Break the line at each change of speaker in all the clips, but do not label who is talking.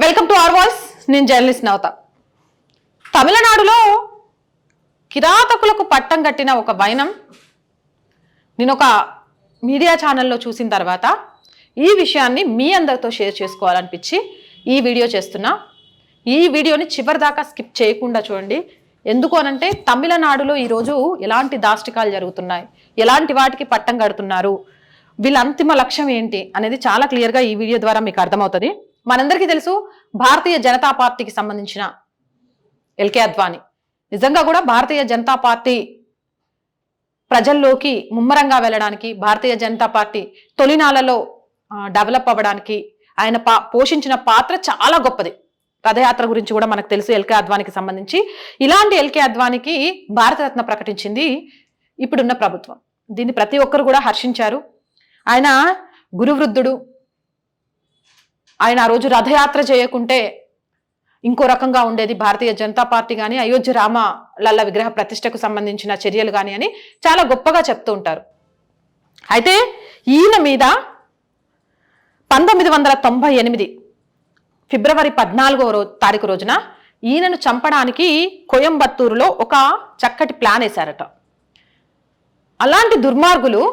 Welcome to our voice. నేను journalist నవత. తమిళనాడులో కిరాతకులకు పట్టం కట్టిన ఒక వైనం నేను ఒక మీడియా ఛానల్లో చూసిన తర్వాత ఈ విషయాన్ని మీ అందరితో షేర్ చేసుకోవాలనిపించి ఈ వీడియో చేస్తున్నా. ఈ వీడియోని చివరి దాకా స్కిప్ చేయకుండా చూడండి. ఎందుకు అనంటే తమిళనాడులో ఈరోజు ఎలాంటి దాష్టికాలు జరుగుతున్నాయి, ఎలాంటి వాటికి పట్టం కడుతున్నారు, వీళ్ళ అంతిమ లక్ష్యం ఏంటి అనేది చాలా క్లియర్గా ఈ వీడియో ద్వారా మీకు అర్థమవుతుంది. మనందరికీ తెలుసు, భారతీయ జనతా పార్టీకి సంబంధించిన ఎల్కే అద్వానీ నిజంగా కూడా భారతీయ జనతా పార్టీ ప్రజల్లోకి ముమ్మరంగా వెళ్ళడానికి, భారతీయ జనతా పార్టీ తొలినాళ్లలో డెవలప్ అవ్వడానికి ఆయన పోషించిన పాత్ర చాలా గొప్పది. రథయాత్ర గురించి కూడా మనకు తెలుసు. ఎల్కే అద్వానీకి సంబంధించి ఇలాంటి ఎల్కే అద్వానీకి భారతరత్న ప్రకటించింది ఇప్పుడున్న ప్రభుత్వం. దీన్ని ప్రతి ఒక్కరు కూడా హర్షించారు. ఆయన గురువృద్ధుడు. ఆయన ఆ రోజు రథయాత్ర చేయకుంటే ఇంకో రకంగా ఉండేది భారతీయ జనతా పార్టీ కానీ, అయోధ్య రామ లల్ల విగ్రహ ప్రతిష్టకు సంబంధించిన చర్యలు కానీ అని చాలా గొప్పగా చెప్తూ ఉంటారు. అయితే ఈయన మీద 1998 ఫిబ్రవరి 14వ తారీఖు రోజున ఈయనను చంపడానికి కోయంబత్తూరులో ఒక చక్కటి ప్లాన్ వేశారట. అలాంటి దుర్మార్గులు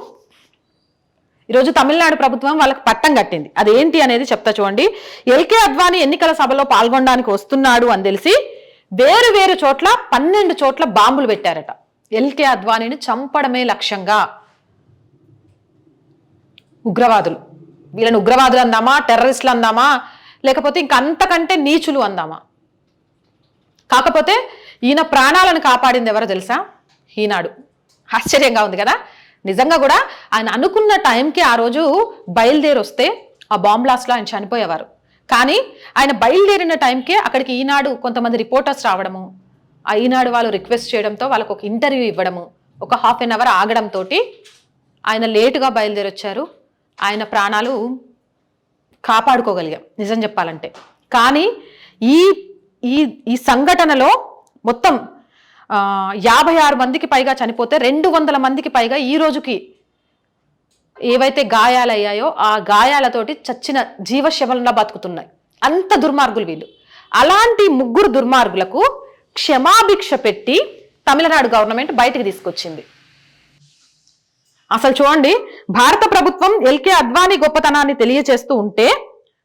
ఈరోజు తమిళనాడు ప్రభుత్వం వాళ్ళకి పట్టం కట్టింది. అదేంటి అనేది చెప్తా చూడండి. ఎల్కే అద్వానీ ఎన్నికల సభలో పాల్గొనడానికి వస్తున్నాడు అని తెలిసి వేరు చోట్ల 12 చోట్ల బాంబులు పెట్టారట. ఎల్కే అద్వానీని చంపడమే లక్ష్యంగా ఉగ్రవాదులు. వీళ్ళని ఉగ్రవాదులు అందామా, టెర్రరిస్టులు అందామా, లేకపోతే ఇంకంతకంటే నీచులు అందామా? కాకపోతే ఈయన ప్రాణాలను కాపాడింది ఎవరో తెలుసా? ఈనాడు. ఆశ్చర్యంగా ఉంది కదా. నిజంగా కూడా ఆయన అనుకున్న టైంకి ఆ రోజు బయలుదేరి వస్తే ఆ బాంబ్ బ్లాస్ట్లో ఆయన చనిపోయేవారు. కానీ ఆయన బయలుదేరిన టైంకే అక్కడికి ఈనాడు కొంతమంది రిపోర్టర్స్ రావడము, ఆ ఈనాడు వాళ్ళు రిక్వెస్ట్ చేయడంతో వాళ్ళకు ఒక ఇంటర్వ్యూ ఇవ్వడము, ఒక హాఫ్ అన్ అవర్ ఆగడంతో ఆయన లేటుగా బయలుదేరి వచ్చారు. ఆయన ప్రాణాలు కాపాడుకోగలిగాం నిజం చెప్పాలంటే. కానీ ఈ ఈ ఈ సంఘటనలో మొత్తం 56 మందికి పైగా చనిపోతే 200 మందికి పైగా ఈ రోజుకి ఏవైతే గాయాలయ్యాయో ఆ గాయాలతోటి చచ్చిన జీవశవంలా బతుకుతున్నాయి. అంత దుర్మార్గులు వీళ్ళు. అలాంటి 3 దుర్మార్గులకు క్షమాభిక్ష పెట్టి తమిళనాడు గవర్నమెంట్ బయటికి తీసుకొచ్చింది. అసలు చూడండి, భారత ప్రభుత్వం ఎల్కే అద్వానీ గొప్పతనాన్ని తెలియచేస్తూ ఉంటే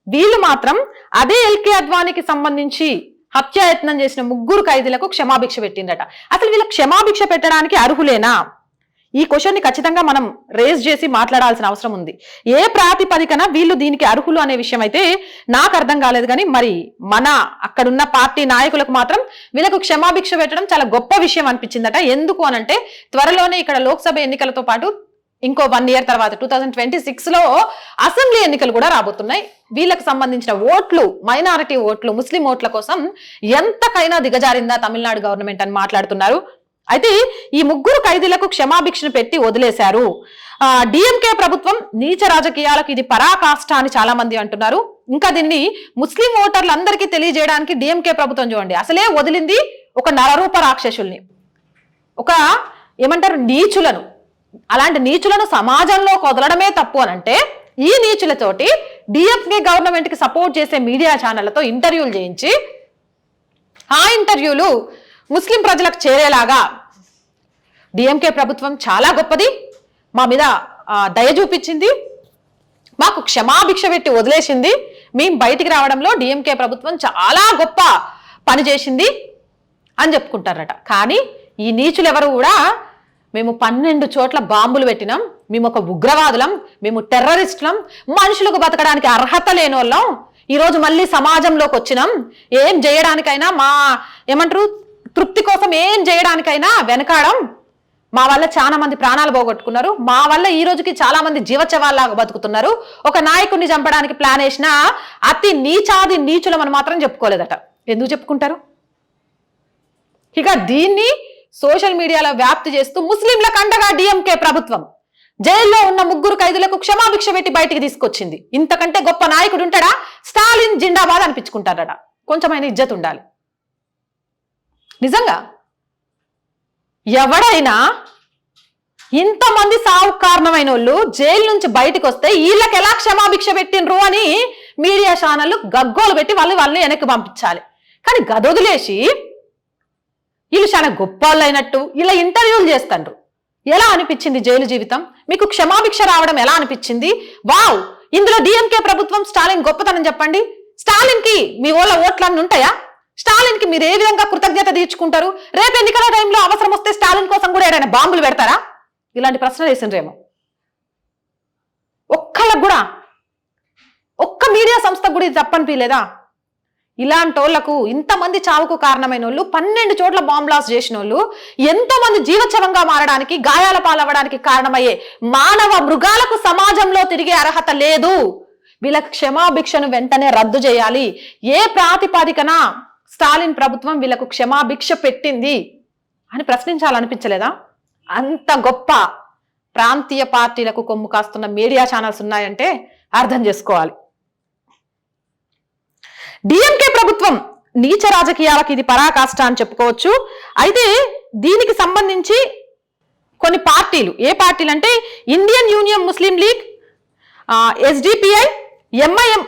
వీళ్ళు మాత్రం అదే ఎల్కే అద్వానీకి సంబంధించి హత్యాయత్నం చేసిన 3 ఖైదీలకు క్షమాభిక్ష పెట్టిందట. అసలు వీళ్ళకి క్షమాభిక్ష పెట్టడానికి అర్హులేనా? ఈ క్వశ్చన్ని ఖచ్చితంగా మనం రేజ్ చేసి మాట్లాడాల్సిన అవసరం ఉంది. ఏ ప్రాతిపదికన వీళ్ళు దీనికి అర్హులు అనే విషయం అయితే నాకు అర్థం కాలేదు. కానీ మరి మన అక్కడున్న పార్టీ నాయకులకు మాత్రం వీళ్ళకు క్షమాభిక్ష పెట్టడం చాలా గొప్ప విషయం అనిపించిందట. ఎందుకు అనంటే త్వరలోనే ఇక్కడ లోక్సభ ఎన్నికలతో పాటు ఇంకో 1 ఇయర్ తర్వాత 2026లో అసెంబ్లీ ఎన్నికలు కూడా రాబోతున్నాయి. వీళ్ళకి సంబంధించిన ఓట్లు, మైనారిటీ ఓట్లు, ముస్లిం ఓట్ల కోసం ఎంతకైనా దిగజారిందా తమిళనాడు గవర్నమెంట్ అని మాట్లాడుతున్నారు. అయితే ఈ 3 ఖైదీలకు క్షమాభిక్షను పెట్టి వదిలేశారు. డిఎంకే ప్రభుత్వం నీచ రాజకీయాలకు ఇది పరాకాష్ట అని చాలా మంది అంటున్నారు. ఇంకా దీన్ని ముస్లిం ఓటర్లందరికీ తెలియజేయడానికి డిఎంకే ప్రభుత్వం చూడండి అసలే వదిలింది ఒక నరరూప రాక్షసుల్ని, ఒక ఏమంటారు నీచులను. అలాంటి నీచులను సమాజంలో వదలడమే తప్పు అనంటే ఈ నీచులతోటి డిఎంకే గవర్నమెంట్ కి సపోర్ట్ చేసే మీడియా ఛానళ్లతో ఇంటర్వ్యూలు చేయించి ఆ ఇంటర్వ్యూలు ముస్లిం ప్రజలకు చేరేలాగా డిఎంకే ప్రభుత్వం చాలా గొప్పది, మా మీద దయ చూపించింది, మాకు క్షమాభిక్ష పెట్టి వదిలేసింది, మేము బయటికి రావడంలో డిఎంకే ప్రభుత్వం చాలా గొప్ప పని చేసింది అని చెప్పుకుంటారట. కానీ ఈ నీచులు ఎవరు కూడా మేము 12 చోట్ల బాంబులు పెట్టినాం, మేము ఒక ఉగ్రవాదులం, మేము టెర్రరిస్టులం, మనుషులకు బతకడానికి అర్హత లేని వాళ్ళం, ఈరోజు మళ్ళీ సమాజంలోకి వచ్చినాం, ఏం చేయడానికైనా మా ఏమంటారు తృప్తి కోసం ఏం చేయడానికైనా వెనకాడం, మా వల్ల చాలా మంది ప్రాణాలు పోగొట్టుకున్నారు, మా వల్ల ఈ రోజుకి చాలా మంది జీవచవాల్లాగా బతుకుతున్నారు, ఒక నాయకుడిని చంపడానికి ప్లాన్ వేసిన అతి నీచాది నీచులమని మాత్రం చెప్పుకోలేదట. ఎందుకు చెప్పుకుంటారు? ఇక దీన్ని సోషల్ మీడియాలో వ్యాప్తి చేస్తూ ముస్లింలకు అండగా డిఎంకే ప్రభుత్వం జైల్లో ఉన్న 3 ఖైదీలకు క్షమాభిక్ష పెట్టి బయటికి తీసుకొచ్చింది. ఇంతకంటే గొప్ప నాయకుడు ఉంటాడా? స్టాలిన్ జిందాబాద్ అనిపించుకుంటారట. కొంచెమైనా ఇజ్జత్ ఉండాలి. నిజంగా ఎవడైనా ఇంతమంది సావు కారణమైన వాళ్ళు జైలు నుంచి బయటకు వస్తే వీళ్ళకి ఎలా క్షమాభిక్ష పెట్టినరు అని మీడియా ఛానళ్ళు గగ్గోలు పెట్టి వాళ్ళని వెనక్కి పంపించాలి. కానీ గదొదిలేసి వీళ్ళు చాలా గొప్ప వాళ్ళు అయినట్టు ఇలా ఇంటర్వ్యూలు చేస్తారు. ఎలా అనిపించింది జైలు జీవితం? మీకు క్షమాభిక్ష రావడం ఎలా అనిపించింది? వావ్, ఇందులో డిఎంకే ప్రభుత్వం స్టాలిన్ గొప్పతనం చెప్పండి. స్టాలిన్ కి మీ వాళ్ళ ఓట్లన్నీ ఉంటాయా? స్టాలిన్ కి మీరు ఏ విధంగా కృతజ్ఞత తీర్చుకుంటారు? రేపు ఎన్నికల టైంలో అవసరం వస్తే స్టాలిన్ కోసం కూడా ఏదైనా బాంబులు పెడతారా? ఇలాంటి ప్రశ్నలు వేసిండ్రేమో. ఒక్కళ్ళకు కూడా, ఒక్క మీడియా సంస్థకు కూడా ఇది తప్పనిపించలేదా? ఇలాంటి వాళ్ళకు, ఇంతమంది చావుకు కారణమైన వాళ్ళు, 12 చోట్ల బాంబ్ బ్లాస్ట్ చేసిన వాళ్ళు, ఎంతో మంది జీవచ్ఛవంగా మారడానికి, గాయాల పాలవ్వడానికి కారణమయ్యే మానవ మృగాలకు సమాజంలో తిరిగే అర్హత లేదు. వీళ్ళకి క్షమాభిక్షను వెంటనే రద్దు చేయాలి. ఏ ప్రాతిపదికన స్టాలిన్ ప్రభుత్వం వీళ్ళకు క్షమాభిక్ష పెట్టింది అని ప్రశ్నించాలనిపించలేదా? అంత గొప్ప ప్రాంతీయ పార్టీలకు కొమ్ము కాస్తున్న మీడియా ఛానల్స్ ఉన్నాయంటే అర్థం చేసుకోవాలి. డిఎంకే ప్రభుత్వం నీచ రాజకీయాలకు ఇది పరాకాష్ట అని చెప్పుకోవచ్చు. అయితే దీనికి సంబంధించి కొన్ని పార్టీలు, ఏ పార్టీలు అంటే Indian Union Muslim League, SDPI, MIM,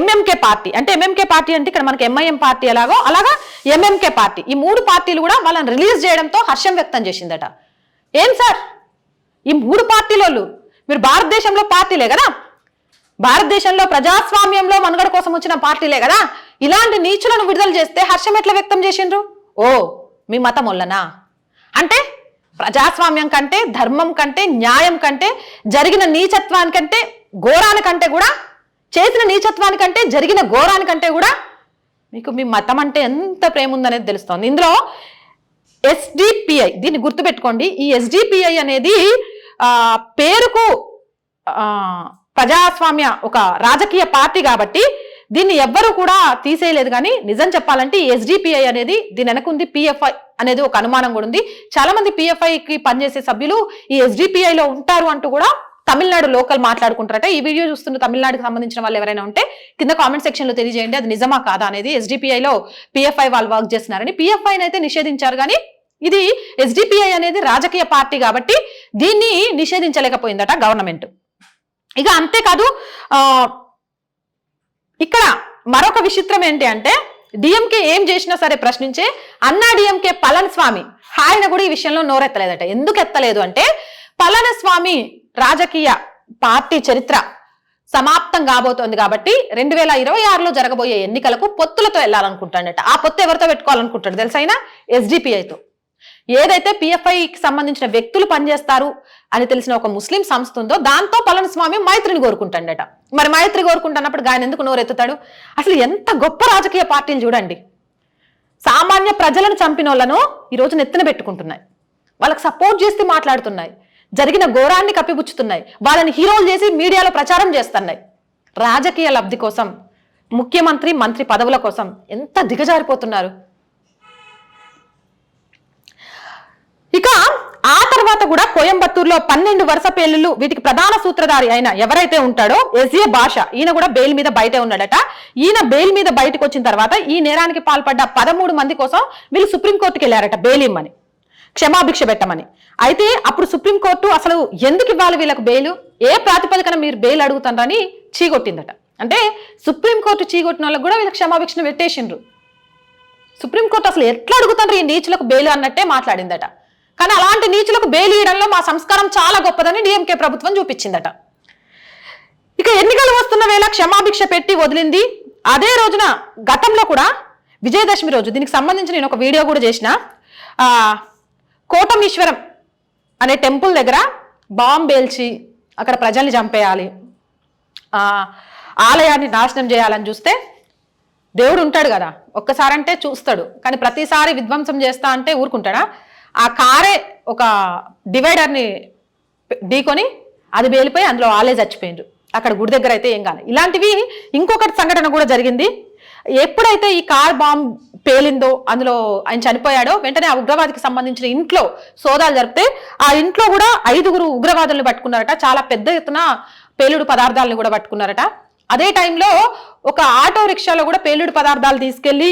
MMK party. అంటే ఎంఎంకే పార్టీ అంటే ఇక్కడ మనకి ఎంఐఎం పార్టీ అలాగా ఎంఎంకే పార్టీ, ఈ 3 పార్టీలు కూడా వాళ్ళని రిలీజ్ చేయడంతో హర్షం వ్యక్తం చేసిందట. ఏం సార్, ఈ 3 పార్టీలు మీరు భారతదేశంలో పార్టీలే కదా, భారతదేశంలో ప్రజాస్వామ్యంలో మనుగడ కోసం వచ్చిన పార్టీలే కదా, ఇలాంటి నీచులను విడుదల చేస్తే హర్షం ఎట్లా వ్యక్తం చేసిండ్రు? ఓ, మీ మతం వల్లనా? అంటే ప్రజాస్వామ్యం కంటే, ధర్మం కంటే, న్యాయం కంటే, జరిగిన నీచత్వానికంటే, ఘోరానికంటే కూడా, చేసిన నీచత్వానికంటే, జరిగిన ఘోరానికంటే కూడా మీకు మీ మతం అంటే ఎంత ప్రేమ ఉందనేది తెలుస్తోంది. ఇందులో ఎస్డిపిఐ, దీన్ని గుర్తుపెట్టుకోండి. ఈ ఎస్డిపిఐ అనేది పేరుకు ప్రజాస్వామ్య ఒక రాజకీయ పార్టీ కాబట్టి దీన్ని ఎవ్వరూ కూడా తీసేయలేదు. కానీ నిజం చెప్పాలంటే ఈ ఎస్డిపిఐ అనేది, దీని వెనకుంది పిఎఫ్ఐ అనేది ఒక అనుమానం కూడా ఉంది. చాలా మంది పిఎఫ్ఐకి పనిచేసే సభ్యులు ఈ ఎస్డిపిఐలో ఉంటారు అంటూ కూడా తమిళనాడు లోకల్ మాట్లాడుకుంటారట. ఈ వీడియో చూస్తున్న తమిళనాడుకి సంబంధించిన వాళ్ళు ఎవరైనా ఉంటే కింద కామెంట్ సెక్షన్ లో తెలియజేయండి, అది నిజమా కాదా అనేది. ఎస్డిపిఐలో పిఎఫ్ఐ వాళ్ళు వర్క్ చేస్తున్నారని, పిఎఫ్ఐని అయితే నిషేధించారు కానీ ఇది ఎస్డిపిఐ అనేది రాజకీయ పార్టీ కాబట్టి దీన్ని నిషేధించలేకపోయిందట గవర్నమెంట్. ఇక అంతేకాదు, ఇక్కడ మరొక విచిత్రం ఏంటి అంటే, డిఎంకే ఏం చేసినా సరే ప్రశ్నించే అన్నా డిఎంకే పళనిస్వామి ఆయన కూడా ఈ విషయంలో నోరెత్తలేదట. ఎందుకు ఎత్తలేదు అంటే, పళనిస్వామి రాజకీయ పార్టీ చరిత్ర సమాప్తం కాబోతోంది కాబట్టి 2026లో జరగబోయే ఎన్నికలకు పొత్తులతో వెళ్ళాలనుకుంటాడట. ఆ పొత్తు ఎవరితో పెట్టుకోవాలనుకుంటాడు తెలుసైనా? ఎస్డిపిఐతో. ఏదైతే పిఎఫ్ఐకి సంబంధించిన వ్యక్తులు పనిచేస్తారు అని తెలిసిన ఒక ముస్లిం సంస్థ ఉందో దాంతో పళనిస్వామి మైత్రిని కోరుకుంటాడట. మరి మైత్రి కోరుకుంటున్నప్పుడు ఆయన ఎందుకు నోరెత్తుతాడు? అసలు ఎంత గొప్ప రాజకీయ పార్టీలు చూడండి, సామాన్య ప్రజలను చంపిన వాళ్ళను ఈరోజు నెత్తిన పెట్టుకుంటున్నాయి, వాళ్ళకి సపోర్ట్ చేస్తే మాట్లాడుతున్నాయి, జరిగిన ఘోరాన్ని కప్పిపుచ్చుతున్నాయి, వాళ్ళని హీరోలు చేసి మీడియాలో ప్రచారం చేస్తున్నాయి. రాజకీయ లబ్ధి కోసం, ముఖ్యమంత్రి మంత్రి పదవుల కోసం ఎంత దిగజారిపోతున్నారు. ఇక ఆ తర్వాత కూడా కోయంబత్తూరులో 12 వరుస పేలుళ్ళు, వీటికి ప్రధాన సూత్రధారి అయిన ఎవరైతే ఉంటాడో ఎస్ఏ భాష, ఈయన కూడా బెయిల్ మీద బయటే ఉన్నాడట. ఈయన బెయిల్ మీద బయటకు వచ్చిన తర్వాత ఈ నేరానికి పాల్పడ్డ 13 మంది కోసం వీళ్ళు సుప్రీంకోర్టుకి వెళ్ళారట బెయిల్ ఇమ్మని, క్షమాభిక్ష పెట్టమని. అయితే అప్పుడు సుప్రీంకోర్టు అసలు ఎందుకు ఇవ్వాలి వీళ్ళకు బెయిల్, ఏ ప్రాతిపదికన మీరు బెయిల్ అడుగుతారని చీగొట్టిందట. అంటే సుప్రీంకోర్టు చీగొట్టిన వాళ్ళకు కూడా వీళ్ళకి క్షమాభిక్షను పెట్టేసిండ్రు. సుప్రీంకోర్టు అసలు ఎట్లా అడుగుతారు ఈ నీచులకు బెయిల్ అన్నట్టే మాట్లాడిందట. కానీ అలాంటి నీచులకు బెయిల్ ఇవ్వడంలో మా సంస్కారం చాలా గొప్పదని డిఎంకే ప్రభుత్వం చూపించిందట. ఇక ఎన్నికలు వస్తున్న వేళ క్షమాభిక్ష పెట్టి వదిలింది. అదే రోజున గతంలో కూడా విజయదశమి రోజు దీనికి సంబంధించి నేను ఒక వీడియో కూడా చేసిన. కోటమీశ్వరం అనే టెంపుల్ దగ్గర బాంబు పేల్చి అక్కడ ప్రజల్ని చంపేయాలి, ఆలయాన్ని నాశనం చేయాలని చూస్తే దేవుడు ఉంటాడు కదా, ఒక్కసారంటే చూస్తాడు, కానీ ప్రతిసారి విధ్వంసం చేస్తా అంటే ఊరుకుంటాడా? ఆ కారే ఒక డివైడర్ని ఢీకొని అది పేలిపోయి అందులో ఆలే చచ్చిపోయిండ్రు. అక్కడ గుడి దగ్గర అయితే ఏం కాదు. ఇలాంటివి ఇంకొకటి సంఘటన కూడా జరిగింది. ఎప్పుడైతే ఈ కార్ బాంబ్ పేలిందో, అందులో ఆయన చనిపోయాడో, వెంటనే ఆ ఉగ్రవాదికి సంబంధించిన ఇంట్లో సోదాలు జరిపితే ఆ ఇంట్లో కూడా 5 ఉగ్రవాదులను పట్టుకున్నారట. చాలా పెద్ద ఎత్తున పేలుడు పదార్థాలను కూడా పట్టుకున్నారట. అదే టైంలో ఒక ఆటో రిక్షాలో కూడా పేలుడు పదార్థాలు తీసుకెళ్లి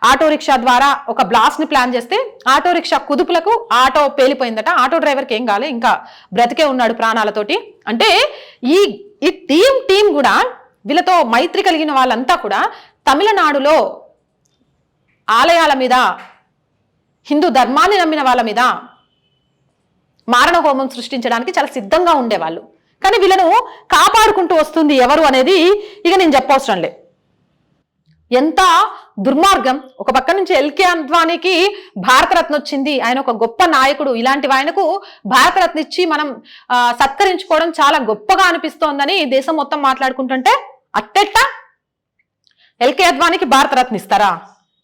ఆటో రిక్షా ద్వారా ఒక బ్లాస్ట్ ని ప్లాన్ చేస్తే ఆటో రిక్షా కుదుపులకు ఆటో పేలిపోయిందట. ఆటో డ్రైవర్కి ఏం కాలే, ఇంకా బ్రతికే ఉన్నాడు ప్రాణాలతోటి. అంటే ఈ టీం కూడా వీళ్ళతో మైత్రి కలిగిన వాళ్ళంతా కూడా తమిళనాడులో ఆలయాల మీద, హిందూ ధర్మాన్ని నమ్మిన వాళ్ళ మీద మారణ హోమం సృష్టించడానికి చాలా సిద్ధంగా ఉండేవాళ్ళు. కానీ వీళ్ళను కాపాడుకుంటూ వస్తుంది ఎవరు అనేది ఇక నేను చెప్పవసరం లే. ఎంత దుర్మార్గం! ఒక పక్క నుంచి ఎల్కే అద్వానీకి భారతరత్న వచ్చింది, ఆయన ఒక గొప్ప నాయకుడు, ఇలాంటి ఆయనకు భారతరత్న ఇచ్చి మనం సత్కరించుకోవడం చాలా గొప్పగా అనిపిస్తోందని దేశం మొత్తం మాట్లాడుకుంటుంటే అట్టెట్ట ఎల్కే అద్వానీకి భారతరత్న ఇస్తారా?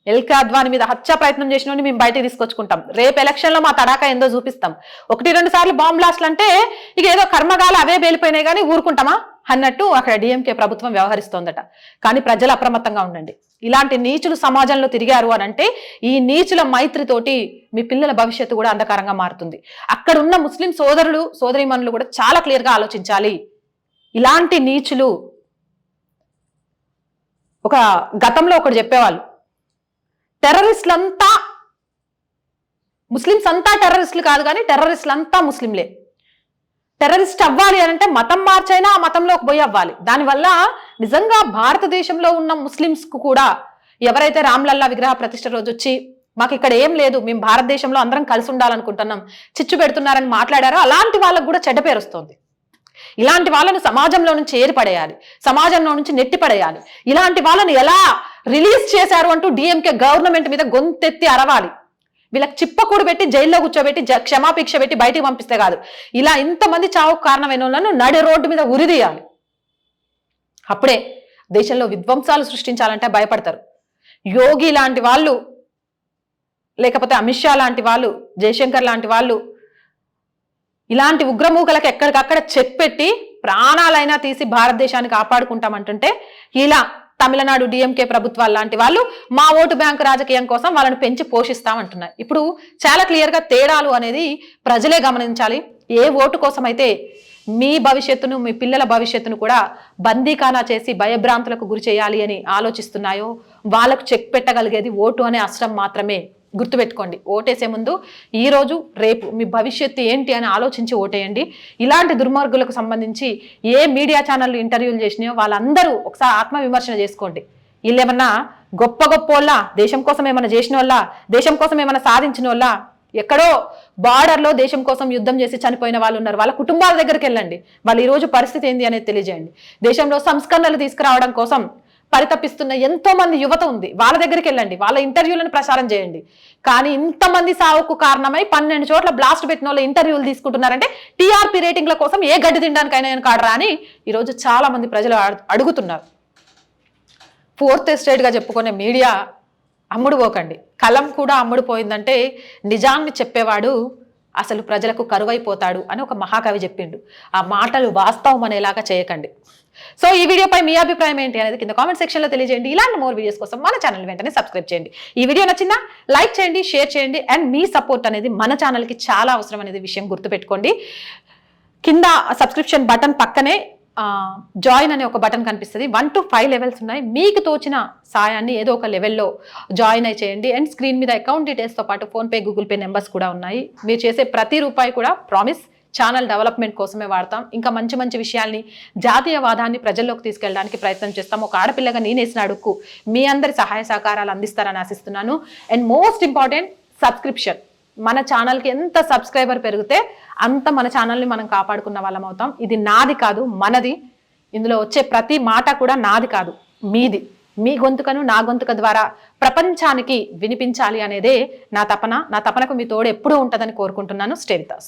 ఎల్కే అద్వానీ మీద హత్య ప్రయత్నం చేసిన మేము బయటకు తీసుకొచ్చుకుంటాం. రేపు ఎలక్షన్ లో మా తడాకా ఏందో చూపిస్తాం. 1-2 సార్లు బాంబ్ బ్లాస్ట్లు అంటే ఇక ఏదో కర్మగాలు అవే పేలిపోయినాయి కానీ ఊరుకుంటామా అన్నట్టు అక్కడ డిఎంకే ప్రభుత్వం వ్యవహరిస్తోందట. కానీ ప్రజలు అప్రమత్తంగా ఉండండి. ఇలాంటి నీచులు సమాజంలో తిరిగారు అని అంటే ఈ నీచుల మైత్రితోటి మీ పిల్లల భవిష్యత్తు కూడా అంధకారంగా మారుతుంది. అక్కడ ఉన్న ముస్లిం సోదరులు సోదరీమణులు కూడా చాలా క్లియర్ గా ఆలోచించాలి. ఇలాంటి నీచులు ఒక గతంలో ఒకటి చెప్పేవాళ్ళు, టెర్రరిస్టులంతా ముస్లిమ్స్ అంతా టెర్రరిస్టులు కాదు కానీ టెర్రరిస్టులంతా ముస్లింలే. టెర్రరిస్ట్ అవ్వాలి అని అంటే మతం మార్చైనా ఆ మతంలోకి పోయి అవ్వాలి. దానివల్ల నిజంగా భారతదేశంలో ఉన్న ముస్లిమ్స్ కు కూడా ఎవరైతే రామ్లల్లా విగ్రహ ప్రతిష్ఠ రోజు వచ్చి మాకు ఇక్కడ ఏం లేదు, మేము భారతదేశంలో అందరం కలిసి ఉండాలనుకుంటున్నాం, చిచ్చు పెడుతున్నారని మాట్లాడారో అలాంటి వాళ్ళకు కూడా చెడ్డ పేరు వస్తుంది. ఇలాంటి వాళ్ళను సమాజంలో నుంచి ఏర్పడేయాలి, సమాజంలో నుంచి నెట్టిపడేయాలి. ఇలాంటి వాళ్ళని ఎలా రిలీజ్ చేశారు అంటూ డిఎంకే గవర్నమెంట్ మీద గొంతెత్తి అరవాలి. వీళ్ళకి చిప్పకూడు పెట్టి జైల్లో కూర్చోబెట్టి క్షమాపీక్ష పెట్టి బయటికి పంపిస్తే కాదు, ఇలా ఇంతమంది చావుకు కారణమైన వాళ్ళను నడి రోడ్డు మీద ఉరిదీయాలి. అప్పుడే దేశంలో విధ్వంసాలు సృష్టించాలంటే భయపడతారు. యోగి లాంటి వాళ్ళు, లేకపోతే అమిత్ షా లాంటి వాళ్ళు, జయశంకర్ లాంటి వాళ్ళు ఇలాంటి ఉగ్రమూకలకు ఎక్కడికక్కడ చెక్ పెట్టి ప్రాణాలైనా తీసి భారతదేశాన్ని కాపాడుకుంటామంటుంటే ఇలా తమిళనాడు డిఎంకే ప్రభుత్వాలు లాంటి వాళ్ళు మా ఓటు బ్యాంకు రాజకీయం కోసం వాళ్ళని పెంచి పోషిస్తామంటున్నారు. ఇప్పుడు చాలా క్లియర్ గా తేడాలు అనేది ప్రజలే గమనించాలి. ఏ ఓటు కోసం అయితే మీ భవిష్యత్తును, మీ పిల్లల భవిష్యత్తును కూడా బందీఖానా చేసి భయభ్రాంతులకు గురి చేయాలి అని ఆలోచిస్తున్నాయో వాళ్ళకు చెక్ పెట్టగలిగేది ఓటు అనే అస్త్రం మాత్రమే. గుర్తుపెట్టుకోండి, ఓటేసే ముందు ఈ రోజు రేపు మీ భవిష్యత్తు ఏంటి అని ఆలోచించి ఓటేయండి. ఇలాంటి దుర్మార్గులకు సంబంధించి ఏ మీడియా ఛానళ్ళు ఇంటర్వ్యూలు చేసినాయో వాళ్ళందరూ ఒకసారి ఆత్మవిమర్శన చేసుకోండి. వీళ్ళేమన్నా గొప్ప వాళ్ళ, దేశం కోసం ఏమైనా చేసిన వాళ్ళ, దేశం కోసం ఏమైనా సాధించిన వాళ్ళ? ఎక్కడో బార్డర్లో దేశం కోసం యుద్ధం చేసి చనిపోయిన వాళ్ళు ఉన్నారు. వాళ్ళ కుటుంబాల దగ్గరికి వెళ్ళండి, వాళ్ళు ఈ రోజు పరిస్థితి ఏంది అనేది తెలియజేయండి. దేశంలో సంస్కరణలు తీసుకురావడం కోసం పరితపిస్తున్న ఎంతో మంది యువత ఉంది, వాళ్ళ దగ్గరికి వెళ్ళండి, వాళ్ళ ఇంటర్వ్యూలను ప్రసారం చేయండి. కానీ ఇంతమంది సావుకు కారణమై 12 చోట్ల బ్లాస్ట్ పెట్టిన వాళ్ళు ఇంటర్వ్యూలు తీసుకుంటున్నారంటే టీఆర్పీ రేటింగ్ల కోసం ఏ గడ్డి తినడానికైనా కాడరా అని ఈరోజు చాలా మంది ప్రజలు అడుగుతున్నారు. 4th ఎస్టేట్ గా చెప్పుకునే మీడియా అమ్ముడు పోకండి. కలం కూడా అమ్ముడు పోయిందంటే నిజాన్ని చెప్పేవాడు అసలు ప్రజలకు కరువైపోతాడు అని ఒక మహాకవి చెప్పిండు. ఆ మాటలు వాస్తవం అనేలాగా చేయకండి. సో ఈ వీడియోపై మీ అభిప్రాయం ఏంటి అనేది కింద కామెంట్ సెక్షన్లో తెలియజేయండి. ఇలాంటి మోర్ వీడియోస్ కోసం మన ఛానల్ వెంటనే సబ్స్క్రైబ్ చేయండి. ఈ వీడియో నచ్చిందా లైక్ చేయండి, షేర్ చేయండి. అండ్ మీ సపోర్ట్ అనేది మన ఛానల్కి చాలా అవసరం అనేది విషయం గుర్తుపెట్టుకోండి. కింద సబ్స్క్రిప్షన్ బటన్ పక్కనే జాయిన్ అనే ఒక బటన్ కనిపిస్తుంది. 1 to 5 లెవెల్స్ ఉన్నాయి. మీకు తోచిన సాయాన్ని ఏదో ఒక లెవెల్లో జాయిన్ అయి చేయండి. అండ్ స్క్రీన్ మీద అకౌంట్ డీటెయిల్స్తో పాటు ఫోన్పే, గూగుల్ పే నెంబర్స్ కూడా ఉన్నాయి. మీరు చేసే ప్రతి రూపాయి కూడా ప్రామిస్ ఛానల్ డెవలప్మెంట్ కోసమే వాడతాం. ఇంకా మంచి మంచి విషయాల్ని, జాతీయవాదాన్ని ప్రజల్లోకి తీసుకెళ్ళడానికి ప్రయత్నం చేస్తాం. ఒక ఆడపిల్లగా నేనేసిన అడుక్కు మీ అందరి సహాయ సహకారాలు అందిస్తారని ఆశిస్తున్నాను. And most important subscription. మన ఛానల్కి ఎంత సబ్స్క్రైబర్ పెరిగితే అంత మన ఛానల్ని మనం కాపాడుకున్న వాళ్ళం అవుతాం. ఇది నాది కాదు, మనది. ఇందులో వచ్చే ప్రతి మాట కూడా నాది కాదు, మీది. మీ గొంతుకను నా గొంతుక ద్వారా ప్రపంచానికి వినిపించాలి అనేదే నా తపన. నా తపనకు మీ తోడు ఎప్పుడూ ఉంటుందని కోరుకుంటున్నాను. Stay with us.